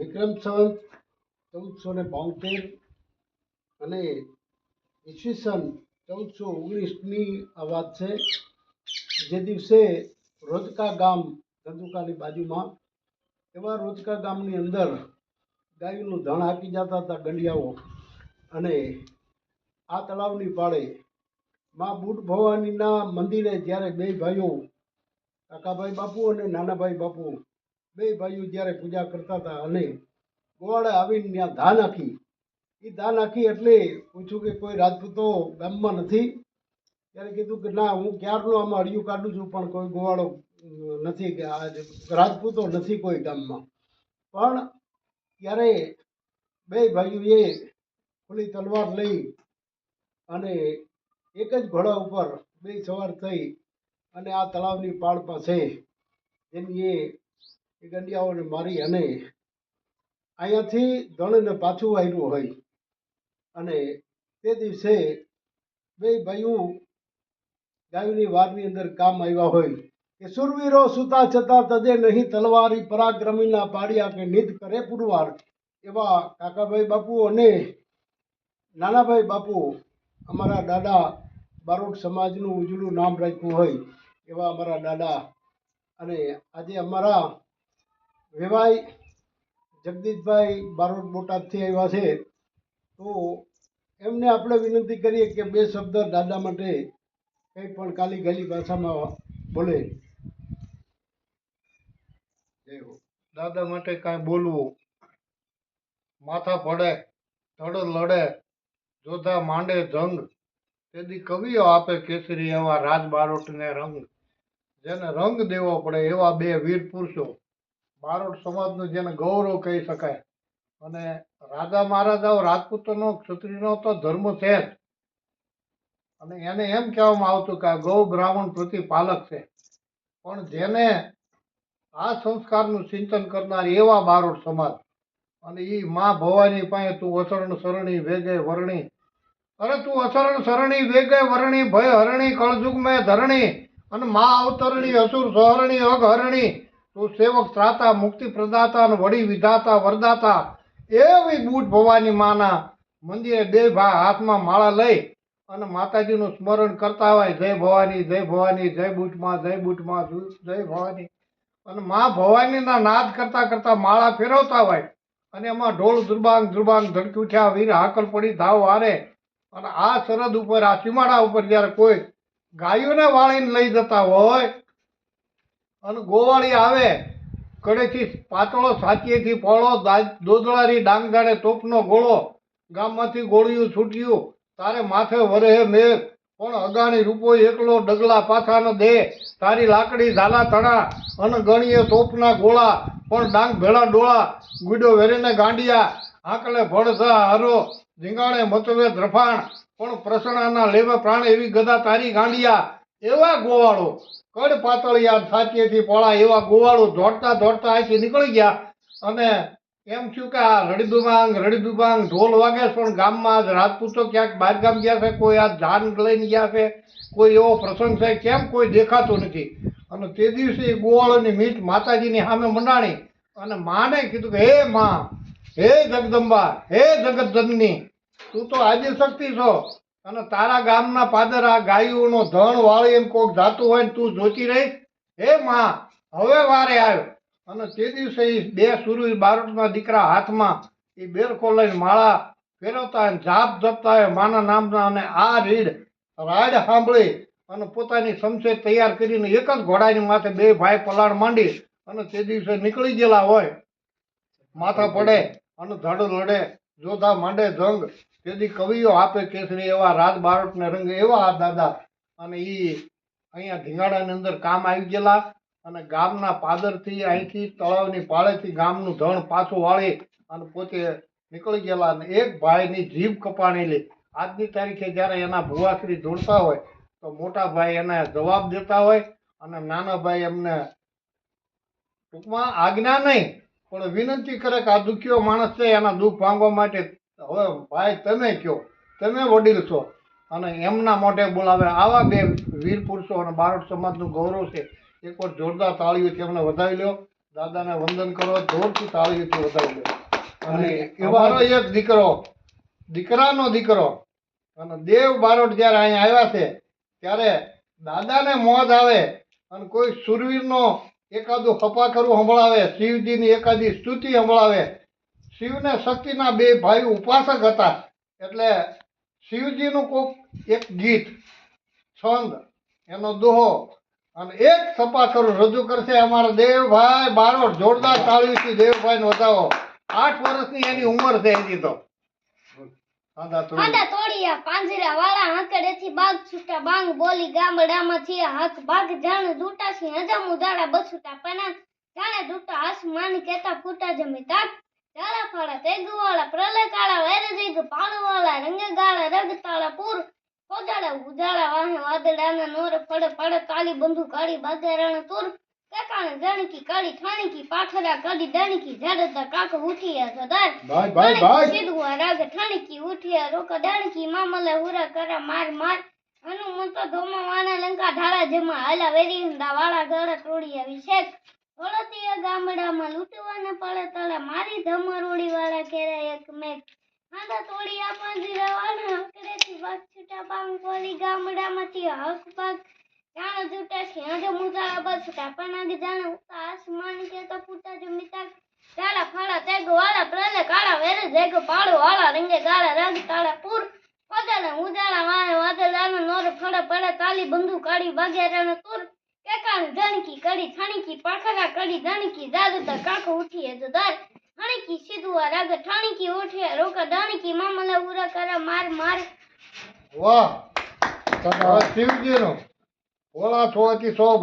વિક્રમ સંવત 1472 અને ઈસવીસન 1419ની આ વાત છે. જે દિવસે રોજકા ગામ ધંધુકાની બાજુમાં એવા રોજકા ગામની અંદર ગાયનું ધણ હાકી જતા હતા ગંડિયાઓ. અને આ તળાવની પાળે માં બુટ ભવાનીના મંદિરે જ્યારે બે ભાઈઓ કાકાભાઈ બાપુ અને નાનાભાઈ બાપુ બે ભાઈઓ જ્યારે પૂજા કરતા હતા અને ગોવાળે આવીને ત્યાં ધા નાખી. એ ધા નાખી એટલે પૂછ્યું કે કોઈ રાજપૂતો ગામમાં નથી? ત્યારે કીધું કે ના, હું ક્યારનો આમાં અડિયું કાઢું છું પણ કોઈ ગોવાળો નથી, કે આ રાજપૂતો નથી કોઈ ગામમાં. પણ ત્યારે બે ભાઈઓએ ખુલ્લી તલવાર લઈ અને એક જ ઘોડા ઉપર બે સવાર થઈ અને આ તળાવની પાળ પાસે જેની એ ગંડિયાઓને મારી અને અહીંયાથી ધણને પાછું આવ્યું હોય. અને તે દિવસે બે ભાઈઓ ગાયની વારની અંદર કામ આવ્યા હોય કે સુરવીરો સુતા છતાં તજે નહીં તલવારી, પરાક્રમીના પાડ્યા કે નિત કરે પુરવાર. એવા કાકાભાઈ બાપુ અને નાનાભાઈ બાપુ, અમારા દાદા બારોટ સમાજનું ઉજળું નામ રાખ્યું હોય એવા અમારા દાદા. અને આજે અમારા વેવાઈ જગદીશભાઈ બારોટ બોટાદથી આવ્યા છે, તો એમને આપણે વિનંતી કરીએ કે બે શબ્દ દાદા માટે કંઈ પણ કાલી ગાલી ભાષામાં બોલે. દાદા માટે કાંઈ બોલવું? માથા પડે ધડ લડે, જોધા માંડે જંગ, તેથી કવિઓ આપે કેસરી એવા રાજ બારોટને રંગ. જેને રંગ દેવો પડે એવા બે વીર પુરુષો, બારોટ સમાજનું જેને ગૌરવ કહી શકાય. અને રાજા મહારાજાઓ રાજપૂતોનો ક્ષત્રિયનો તો ધર્મ છે જ. અને એને એમ કહેવામાં આવતું કે આ ગૌ બ્રાહ્મણ પ્રતિપાલક છે. પણ જેને આ સંસ્કારનું સિંચન કરનાર એવા બારોટ સમાજ. અને એ માં ભવાની પાસે તું અસરણ સરણી વેગે વરણી, અરે તું અસરણ સરણી વેગે વરણી, ભય હરણી કળજુગ મેં ધરણી, અને મા અવતરણી અસુર સહરણી અગ હરણી, તું સેવક ત્રાતા મુક્તિ પ્રદાતા અને વડી વિધાતા વરદાતા. એવી બુટ ભવાની માના મંદિરે બે ભા હાથમાં માળા લઈ અને માતાજીનું સ્મરણ કરતા હોય, જય ભવાની, જય ભવાની, જય બુટમાં, જય બુટમાં, જય ભવાની. અને મા ભવાનીના નાદ કરતા કરતા માળા ફેરવતા હોય. અને એમાં ઢોલ ધ્રુબાંગ ધ્રુબાંગ ધડકી ઉઠ્યા, વીર હાકલ પડી ધાવ હારે. અને આ સરહદ ઉપર, આ સીમાડા ઉપર જ્યારે કોઈ ગાયોને વાળીને લઈ જતા હોય અને ગોવાળી આવે, કડેથી પાતળો સાચીએથી પોળો, દોદળારી ડાંગદાણે તોપનો ગોળો, ગામમાંથી ગોળિયું છૂટ્યું તારે માથે વરે મેઘ, પણ અગાણી રૂપો એકલો ડગલા પાછાનો દે, તારી લાકડી ઝાલા તણા અને ગણીએ તોપના ગોળા, પણ ડાંગ ભેળા ડોળા, ગુડો વેરીને ગાંડિયા, આંકલે ભડધા હરો, ધીંગાણે મતવે દ્રફાણ, પણ પ્રસણાના લેવે પ્રાણ, એવી ગદા તારી ગાંડિયા. એવા ગોવાળો કડ પાતળિયા સાચીએથી પોળા, એવા ગોવાળો દોડતા દોડતા અહીંથી નીકળી ગયા. અને એમ થયું કે આ રડીદુબાંગ ઢોલ વાગે, પણ ગામમાં આજ રાજપૂતો ક્યાંક બહાર ગામ ગયા છે, કોઈ આ જાન લઈને ગયા છે, કોઈ એવો પ્રસંગ છે, કેમ કોઈ દેખાતું નથી. અને તે દિવસે એ ગોવાળોની મીટ માતાજીની સામે મંડાણી અને માને કીધું કે હે માં, હે જગદંબા, હે જગત જનની, તું તો આદિ શક્તિ છો. અને તારા ગામના પાદર આ ગાયોનો ધણ વાળી એમ કોક જાતું હોય ને તું જોતી રહીશ. હે માં, હવે વારે આવ્યો. અને તે દિવસે એ બે સુરવીર બારોટના દીકરા હાથમાં એ બેરખો લઈને માળા ફેરવતા હોય, જાપ જપતા હોય માના નામના. અને આ રાડ સાંભળી અને પોતાની શમશેર તૈયાર કરીને એક જ ઘોડાની માથે બે ભાઈ પલાણ માંડી અને તે દિવસે નીકળી ગયેલા હોય. માથા પડે અને ધડ લડે, જોધા માંડે જંગ, તેથી કવિઓ આપે કેસરી એવા રાજ બારોટને રંગ. એવા આ દાદા. અને એ અહીંયા ધીંગાડાની અંદર કામ આવી ગયેલા. અને ગામના પાદરથી, અહીંથી તળાવની પાળેથી ગામનું ધણ પાછું વાળી અને પોતે નીકળી ગયેલા. અને એક ભાઈની જીભ કપાણેલી. આજની તારીખે જ્યારે એના ભુવાશ્રી જોડતા હોય તો મોટા ભાઈ એને જવાબ દેતા હોય અને નાના ભાઈ એમને ટૂંકમાં આજ્ઞા નહીં પણ વિનંતી કરે કે આ દુખ્યો માણસ છે, એના દુઃખ ભાંગવા માટે હવે ભાઈ તમે કહો, તમે વડીલ છો. અને એમના મોઢે બોલાવે. આવા બે વીર પુરુષો અને બારોટ સમાજનું ગૌરવ છે. એકવાર જોરદાર તાળીઓથી એમને વધાવી લ્યો. દાદાને વંદન કરો, જોરથી તાળીઓથી વધાવજો. અને અને એવાનો એક દીકરાનો દીકરો અને દેવ બારોટ જ્યારે અહીંયા આવ્યા છે ત્યારે દાદાને મોજ આવે અને કોઈ સુરવીરનો એકાદું ખપાખરું સંભળાવે, શિવજીની એકાદી સ્તુતિ સંભળાવે. શિવને શક્તિના બે ભાઈ ઉપાસક હતા એટલે શિવજીનું કોક એક ગીત, છંદ, એનો દોહો અને એક સપાખરું રજૂ કરશે અમારા દેવભાઈ બારોટ. જોરદાર તાળીઓથી દેવભાઈને વધાવો. 8 વર્ષની એની ઉંમર છે હજી તો. આંધા તોડી. આંધા તોડિયા પાંજરા વાળા હાંકડેથી બાગ છૂટા બાંગ બોલી ગામડામાં થયા હાથ બાગ જાણ દૂટાસી હજામ ઉદાડા બસુટા પના જાણે દૂટા આસમાન કેતા ફૂટા જમી તાક જાળા ફાળા તેગવાળા પ્રલય કાળા વેર જીગ પાળવાળા રંગ ગાળા રગ તાળા પૂર કોદાળા ઉજાળા વાહે વાદળાના નોર ફળ ફળ તાલી બંધુ કાળી બાજરાણ તુર કેકાણે જણકી કાળી ઠાણીકી પાથરા કાળી દણકી જડતા કાક ઉઠિયા સદાર ભાઈ સીધુઆ રાગ ઠાણીકી ઉઠિયા રોકા દણકી મામલે હુરા કરા માર માર હનુમંતો ધોમા વાણા લંકા ઢાળા જમા આલા વેરી હંદા વાળા ગળા તોડિયા વિશેષ ઓળતિયા ગામડામાં લૂંટવાના પડે તળે મારી ધમરોડી વાળા કેરા એક મેઘ આંધા તોડિયા પાંજરા વાળા હકડેથી બાગ છૂટા બાંગ બોલી ગામડામાંથી હક બાગ જાણ જૂટા છે હજે મુજાળા બસુટા પનાગ જાણ ઉતા આસમાન કેતા ફૂટા જમિતા જાળા ફાળા તેગ વાળા પ્રલે કાળા વેરે જેગ પાડો વાળા રંગે ગાળા રગ તાળા પૂર કોદાળા ઉજાળા વાહે વાદળાના નોર ફળે પડે તાલી બંધુ કાળી બાગેરાના તુર કેકાણ જણકી કડી છાણીકી પાખરા કડી દણકી જાદતા કાક ઉઠીએ જદાર હણીકી સીધુઆ રાગ ઠાણીકી ઉઠીએ રોકા દણકી મામલે ઉરા કરા માર માર. વાહ! શિવજીનો ભોળા 100 થી 100